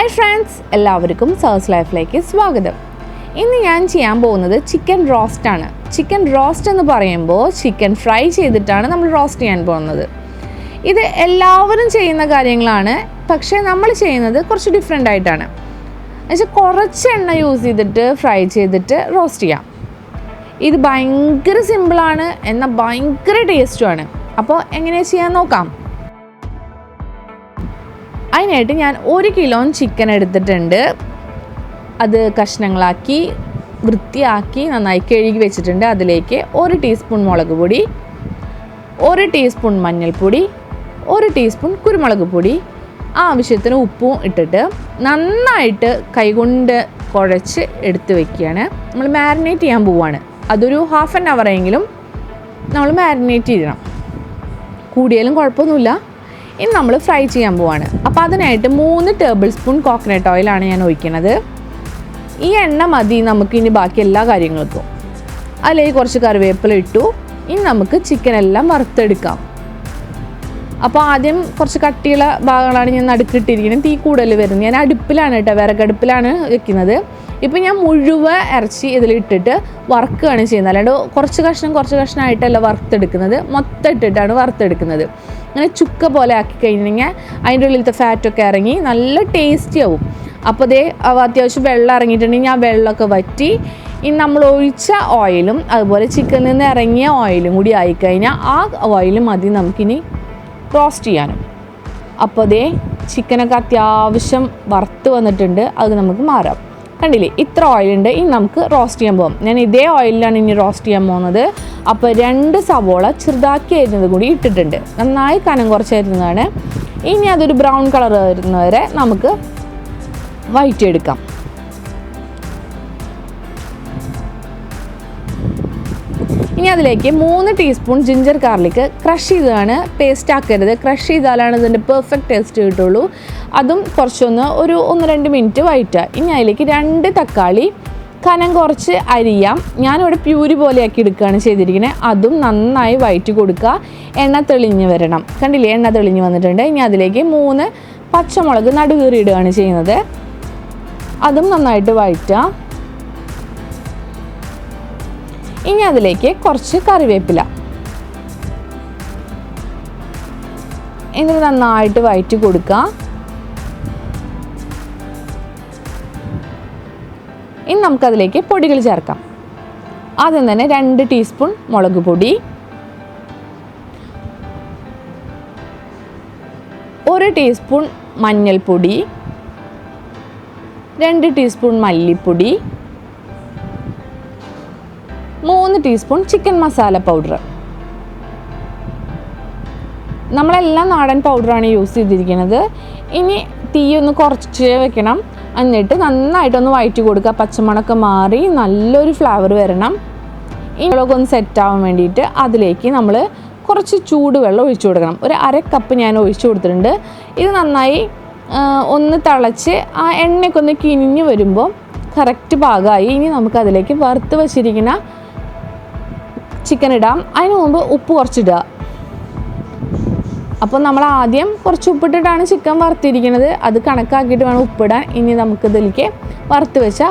Hi friends, എല്ലാവർക്കും സഹസ്ലൈഫിലേക്ക് സ്വാഗതം. ഇന്ന് ഞാൻ ചെയ്യാൻ പോകുന്നത് ചിക്കൻ റോസ്റ്റ് ആണ്. ചിക്കൻ റോസ്റ്റ് എന്ന് പറയുമ്പോൾ ചിക്കൻ ഫ്രൈ ചെയ്തിട്ടാണ് നമ്മൾ റോസ്റ്റ് ചെയ്യാൻ പോകുന്നത്. ഇത് എല്ലാവരും ചെയ്യുന്ന കാര്യങ്ങളാണ്, പക്ഷേ നമ്മൾ ചെയ്യുന്നത് കുറച്ച് ഡിഫറെൻ്റ് ആയിട്ടാണ്. എന്നുവെച്ചാൽ കുറച്ച് എണ്ണ യൂസ് ചെയ്തിട്ട് ഫ്രൈ ചെയ്തിട്ട് റോസ്റ്റ് ചെയ്യാം. ഇത് ഭയങ്കര സിമ്പിളാണ്, എന്നാൽ ഭയങ്കര ടേസ്റ്റുമാണ്. അപ്പോൾ എങ്ങനെയാണ് ചെയ്യാൻ നോക്കാം. അതിനായിട്ട് ഞാൻ 1 കിലോ ചിക്കൻ എടുത്തിട്ടുണ്ട്. അത് കഷ്ണങ്ങളാക്കി വൃത്തിയാക്കി നന്നായി കഴുകി വെച്ചിട്ടുണ്ട്. അതിലേക്ക് 1 ടീസ്പൂൺ മുളക് പൊടി, 1 ടീസ്പൂൺ മഞ്ഞൾപ്പൊടി, 1 ടീസ്പൂൺ കുരുമുളക് പൊടി, ആവശ്യത്തിന് ഉപ്പും ഇട്ടിട്ട് നന്നായിട്ട് കൈകൊണ്ട് കുഴച്ച് എടുത്ത് വയ്ക്കുകയാണ്. നമ്മൾ മാരിനേറ്റ് ചെയ്യാൻ പോവുകയാണ്. അതൊരു ഹാഫ് ആൻ അവർ എങ്കിലും നമ്മൾ മാരിനേറ്റ് ചെയ്യണം. കൂടിയാലും കുഴപ്പമൊന്നുമില്ല. ഇനി നമ്മൾ ഫ്രൈ ചെയ്യാൻ പോവാണ്. അപ്പോൾ അതിനായിട്ട് 3 ടേബിൾ സ്പൂൺ കോക്കനട്ട് ഓയിലാണ് ഞാൻ ഒഴിക്കുന്നത്. ഈ എണ്ണ മതി നമുക്കിനി ബാക്കി എല്ലാ കാര്യങ്ങൾക്കും. അതിലേക്ക് കുറച്ച് കറിവേപ്പില ഇട്ടു. ഇനി നമുക്ക് ചിക്കൻ എല്ലാം വറുത്തെടുക്കാം. അപ്പോൾ ആദ്യം കുറച്ച് കട്ടിയുള്ള ഭാഗങ്ങളാണ് ഞാൻ നടുക്കിട്ടിരിക്കുന്നത്. തീ കൂടുതൽ വരുന്നത് ഞാൻ അടുപ്പിലാണ് കേട്ടോ, വിറകടുപ്പിലാണ് വെക്കുന്നത്. ഇപ്പം ഞാൻ മുഴുവൻ ഇറച്ചി ഇതിലിട്ടിട്ട് വറുക്കുകയാണ് ചെയ്യുന്നത്. അല്ലാണ്ട് കുറച്ച് കഷ്ണമായിട്ടല്ല വറുത്തെടുക്കുന്നത്, മൊത്തം ഇട്ടിട്ടാണ് വറുത്തെടുക്കുന്നത്. അങ്ങനെ ചുക്ക പോലെ ആക്കി കഴിഞ്ഞാൽ അതിൻ്റെ ഉള്ളിലത്തെ ഫാറ്റൊക്കെ ഇറങ്ങി നല്ല ടേസ്റ്റി ആവും. അപ്പോൾ അതേ അത്യാവശ്യം വെള്ളം ഇറങ്ങിയിട്ടുണ്ടെങ്കിൽ ആ വെള്ളമൊക്കെ വറ്റി ഇനി നമ്മൾ ഒഴിച്ച ഓയിലും അതുപോലെ ചിക്കനിൽ നിന്ന് ഇറങ്ങിയ ഓയിലും കൂടി ആയിക്കഴിഞ്ഞാൽ ആ ഓയിൽ മതി നമുക്കിനി റോസ്റ്റ് ചെയ്യാനും. അപ്പോൾ അതേ ചിക്കനൊക്കെ അത്യാവശ്യം വറുത്ത് വന്നിട്ടുണ്ട്. അത് നമുക്ക് മാറാം. കണ്ടില്ലേ, ഇത്ര ഓയിലുണ്ട്. ഇനി നമുക്ക് റോസ്റ്റ് ചെയ്യാൻ പോകാം. ഞാൻ ഇതേ ഓയിലാണ് ഇനി റോസ്റ്റ് ചെയ്യാൻ പോകുന്നത്. അപ്പോൾ 2 സവോള ചെറുതാക്കി അരിഞ്ഞത് കൂടി ഇട്ടിട്ടുണ്ട്. നന്നായി കനം കുറച്ചായിരുന്നതാണ്. ഇനി അതൊരു ബ്രൗൺ കളർ വരുന്നവരെ നമുക്ക് വഴറ്റിയെടുക്കാം. ഇനി അതിലേക്ക് 3 ടീസ്പൂൺ ജിഞ്ചർ ഗാർലിക് ക്രഷ് ചെയ്തതാണ്, പേസ്റ്റ് ആക്കരുത്. ക്രഷ് ചെയ്താലാണ് ഇതിൻ്റെ പെർഫെക്റ്റ് ടേസ്റ്റ് കിട്ടുള്ളൂ. അതും കുറച്ചൊന്ന് ഒരു 1-2 മിനിറ്റ് വഴറ്റുക. ഇനി അതിലേക്ക് 2 തക്കാളി കനം കുറച്ച് അരിയാം. ഞാനിവിടെ പ്യൂരി പോലെയാക്കി എടുക്കുകയാണ് ചെയ്തിരിക്കുന്നത്. അതും നന്നായി വഴറ്റി കൊടുക്കുക. എണ്ണ തെളിഞ്ഞ് വരണം. കണ്ടില്ലേ, എണ്ണ തെളിഞ്ഞ് വന്നിട്ടുണ്ട്. ഇനി അതിലേക്ക് 3 പച്ചമുളക് നടുകീറി ഇടുകയാണ് ചെയ്യുന്നത്. അതും നന്നായിട്ട് വഴറ്റുക. ഇനി അതിലേക്ക് കുറച്ച് കറിവേപ്പില എന്നിട്ട് നന്നായിട്ട് വഴറ്റി കൊടുക്കുക. ഇനി നമുക്കതിലേക്ക് പൊടികൾ ചേർക്കാം. ആദ്യം തന്നെ 2 ടീസ്പൂൺ മുളക് പൊടി, 1 ടീസ്പൂൺ മഞ്ഞൾപ്പൊടി, 2 ടീസ്പൂൺ മല്ലിപ്പൊടി, 3 ടീസ്പൂൺ ചിക്കൻ മസാല പൗഡർ. നമ്മളെല്ലാം നാടൻ പൗഡറാണ് യൂസ് ചെയ്തിരിക്കുന്നത്. ഇനി തീ ഒന്ന് കുറച്ച് വെക്കണം. എന്നിട്ട് നന്നായിട്ടൊന്ന് വഴറ്റി കൊടുക്കുക. പച്ചമണമൊക്കെ മാറി നല്ലൊരു ഫ്ലേവർ വരണം. ഇനിയൊക്കെ ഒന്ന് സെറ്റാവാൻ വേണ്ടിയിട്ട് അതിലേക്ക് നമ്മൾ കുറച്ച് ചൂടുവെള്ളം ഒഴിച്ചു കൊടുക്കണം. ഒരു 1/2 കപ്പ് ഞാൻ ഒഴിച്ചു കൊടുത്തിട്ടുണ്ട്. ഇത് നന്നായി ഒന്ന് തിളച്ച് ആ എണ്ണയൊക്കെ ഒന്ന് കിനിഞ്ഞ് വരുമ്പോൾ കറക്റ്റ് പാകമായി. ഇനി നമുക്ക് അതിലേക്ക് വറുത്ത് വച്ചിരിക്കുന്ന ചിക്കൻ ഇടാം. അതിന് മുമ്പ് ഉപ്പ് കുറച്ചിടുക. അപ്പോൾ നമ്മൾ ആദ്യം കുറച്ച് ഉപ്പിട്ടിട്ടാണ് ചിക്കൻ വറുത്തിരിക്കുന്നത്. അത് കണക്കാക്കിയിട്ട് വേണം ഉപ്പിടാൻ. ഇനി നമുക്കിതിലേക്ക് വറുത്ത് വെച്ച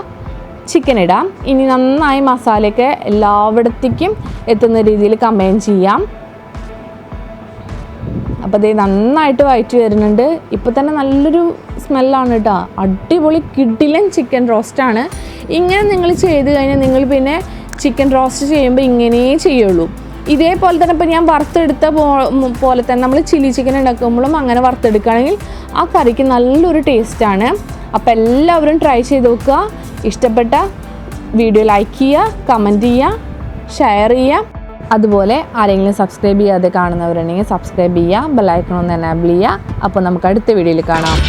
ചിക്കൻ ഇടാം. ഇനി നന്നായി മസാലയൊക്കെ എല്ലായിടത്തേക്കും എത്തുന്ന രീതിയിൽ കമ്പൈൻ ചെയ്യാം. അപ്പോൾ ഇത് നന്നായിട്ട് വഴറ്റി വരുന്നുണ്ട്. ഇപ്പോൾ തന്നെ നല്ലൊരു സ്മെല്ലാണ് കേട്ടോ. അടിപൊളി കിടിലൻ ചിക്കൻ റോസ്റ്റാണ്. ഇങ്ങനെ നിങ്ങൾ ചെയ്ത് കഴിഞ്ഞാൽ നിങ്ങൾ പിന്നെ ചിക്കൻ റോസ്റ്റ് ചെയ്യുമ്പോൾ ഇങ്ങനെ ചെയ്യുള്ളൂ. ഇതേപോലെ തന്നെ ഇപ്പോൾ ഞാൻ വറുത്തെടുത്ത പോലെ തന്നെ നമ്മൾ ചില്ലി ചിക്കൻ ഉണ്ടാക്കുമ്പോഴും അങ്ങനെ വറുത്തെടുക്കുകയാണെങ്കിൽ ആ കറിക്ക് നല്ലൊരു ടേസ്റ്റാണ്. അപ്പോൾ എല്ലാവരും ട്രൈ ചെയ്ത് നോക്കുക. ഇഷ്ടപ്പെട്ട വീഡിയോ ലൈക്ക് ചെയ്യുക, കമൻറ്റ് ചെയ്യുക, ഷെയർ ചെയ്യുക. അതുപോലെ ആരെങ്കിലും സബ്സ്ക്രൈബ് ചെയ്യാതെ കാണുന്നവരുണ്ടെങ്കിൽ സബ്സ്ക്രൈബ് ചെയ്യുക, ബെൽ ഐക്കൺ ഒന്ന് എനേബിൾ ചെയ്യുക. അപ്പോൾ നമുക്ക് അടുത്ത വീഡിയോയിൽ കാണാം.